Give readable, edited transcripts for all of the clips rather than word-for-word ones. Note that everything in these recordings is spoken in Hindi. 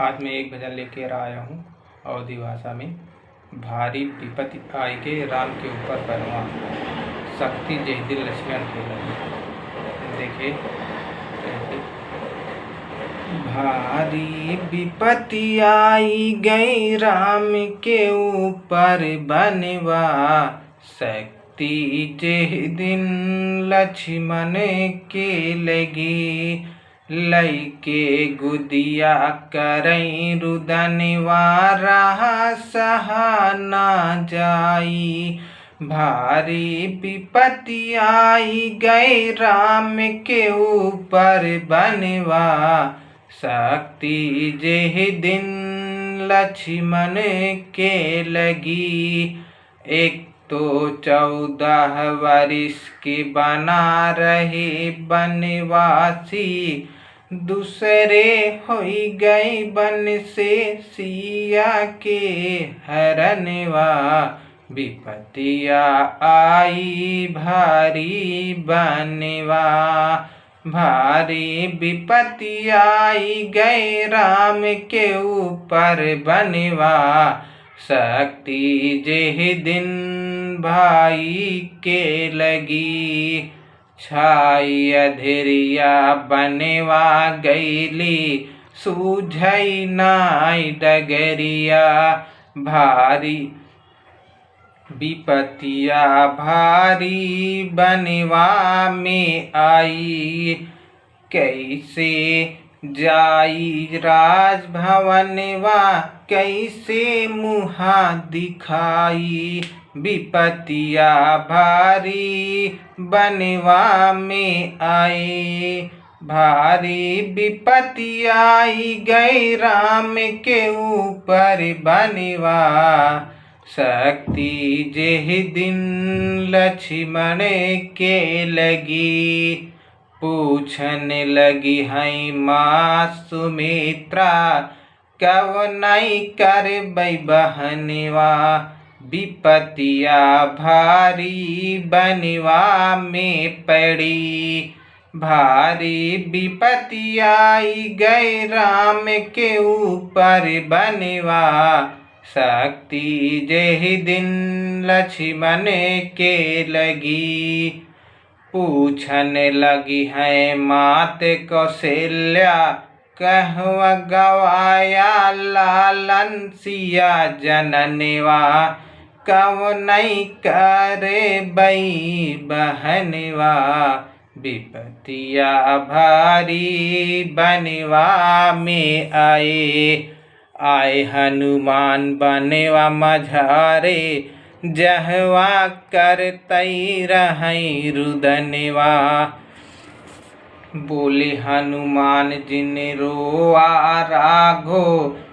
आज मैं एक भजन लेकर आया हूँ अवधी भाषा में। भारी विपत्ति आई के राम के ऊपर बनवा, शक्ति जय दिल लक्ष्मण के लगे। देखिए कैसे। भारी विपत्ति आई गई राम के ऊपर बनवा, शक्ति जय दिन लक्ष्मण के लगी। लइके गुदिया करई रुदनवा, रहा सहा ना जाई। भारी विपत्ति आई गई राम के ऊपर बनवा, शक्ति जेह दिन लक्ष्मण के लगी। एक तो 14 वर्ष के बना रहे बनवासी, दूसरे होई गई बन से सिया के हरनवा। विपत्तिया आई भारी बनवा, भारी विपत्ति आई गई राम के ऊपर बनवा, शक्ति जेह दिन भाई के लगी। छाई अधेरिया बनवा गईली, सूझई नाई डगरिया। भारी विपत्तिया भारी बनवा में आई, कैसे जाई राजभवनवा, कैसे मुहा दिखाई। विपत्तिया भारी बनवा में आई, भारी विपत्ति आई गई राम के ऊपर बनवा, शक्ति जेह दिन लक्ष्मण के लगी। पूछने लगी है माँ सुमित्रा, कव नहीं कर बहनवा। विपत्तिया भारी बनवा में पड़ी, भारी विपत्ति आई गई राम के ऊपर बनवा, शक्ति जेह दिन लक्ष्मण के लगी। पूछने लगी है मात कौशल्या, कहवा गवाया लालन सिया जननवा। कव नहीं करे बई बहनवा, विपत्तिया भारी बनवा में आए हनुमान बनवा मझारे, जहवा करतई रहई रुदनवा। बोले हनुमान जिन रोआ राघो,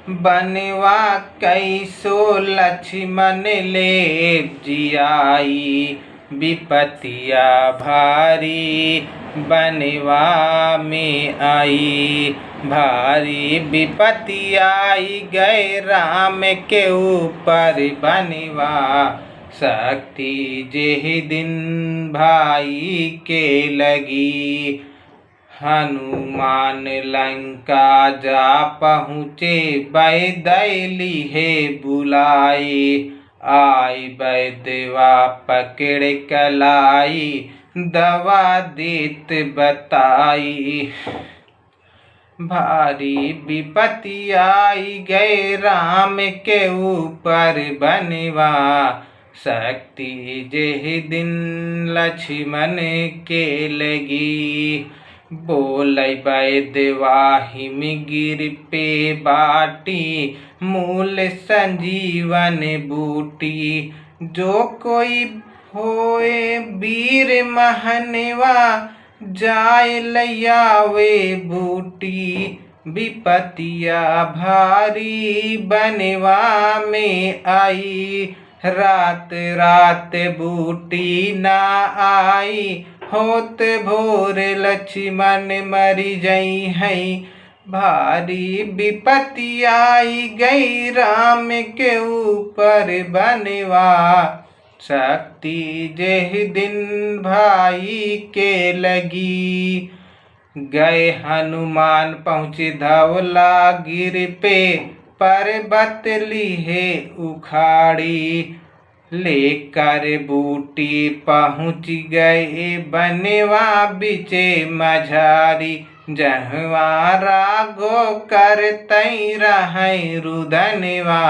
बनवा कैसो लक्ष्मण ले जियाई। विपत्तिया भारी बनवा में आई, भारी विपत्ति आई गए राम के ऊपर बनवा, शक्ति जेह दिन भाई के लगी। हनुमान लंका जा पहुँचे, बैदैली है बुलाई। आई बैदवा पकड़ कलाई, दवा देत बताई। भारी विपत्ति आई गए राम के ऊपर बनवा, शक्ति जेह दिन लक्ष्मण के लगी। बोलै बैदवा हिम गिर पे बाटी, मूल संजीवन बूटी। जो कोई होए वीर महनवा, जाय लयावे बूटी। विपत्तिया भारी बनवा में आई, रात रात बूटी ना आई। होत भोर लक्ष्मण मरि जई है, भारी विपत्ति आई गई राम के ऊपर बनवा, शक्ति जेह दिन भाई के लगी। गए हनुमान पहुँचे धवला गिर पे, पर्वत लिहे उखाड़ी। लेकर बूटी पहुँच गए बनवा बिचे मझारी। जहवा रागो करतई रहें रुदनवा,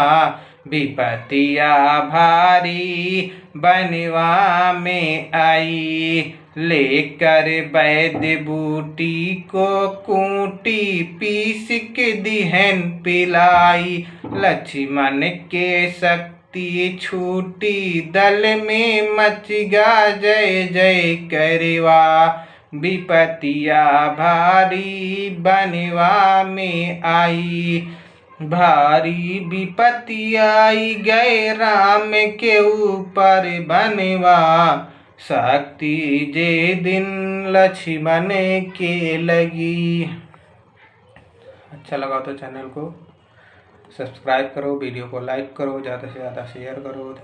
विपतिया भारी बनवा में आई। लेकर वैद्य बूटी को कूटी, पीस के दिहन पिलाई। लक्ष्मण के शक्ति छूटी, दल में मच गा जय जय करवा। विपतिया भारी बनवा में आई। भारी विपत्ति आई गए राम के ऊपर बनवा, शक्ति जे दिन लक्ष्मण के लगी। अच्छा लगा तो चैनल को सब्सक्राइब करो, वीडियो को लाइक करो, ज़्यादा से ज़्यादा शेयर करो।